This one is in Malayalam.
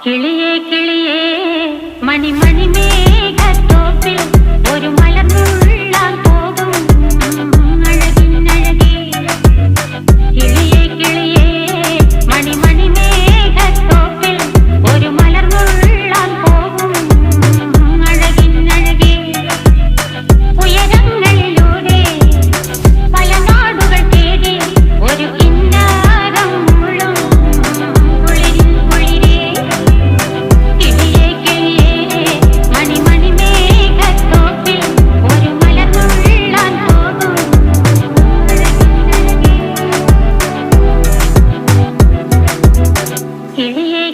കിളിയേ കിളിയേ മണിമണി മേഘത്തോപ്പിൽ ഒരു മലർന്നുള്ളാൻ പോകും അഴകിനഴകേ. കിളിയേ കിളിയേ മണിമണി മേഘത്തോപ്പിൽ ഒരു മലർന്നുള്ളാൻ പോകും അഴകിനഴകേ. ഉയരങ്ങളിലൂടെ പല നാടുകൾ തേടി ഒരു കിന്നാരം മുള്ളും കുളിരിൻ കുളിരേ. കിളിയേ കിളിയേ മണിമണി മേഘത്തോപ്പിൽ ഒരു മലർന്നുള്ളാൻ പോകും അഴകിനഴകേ. കിളിയേ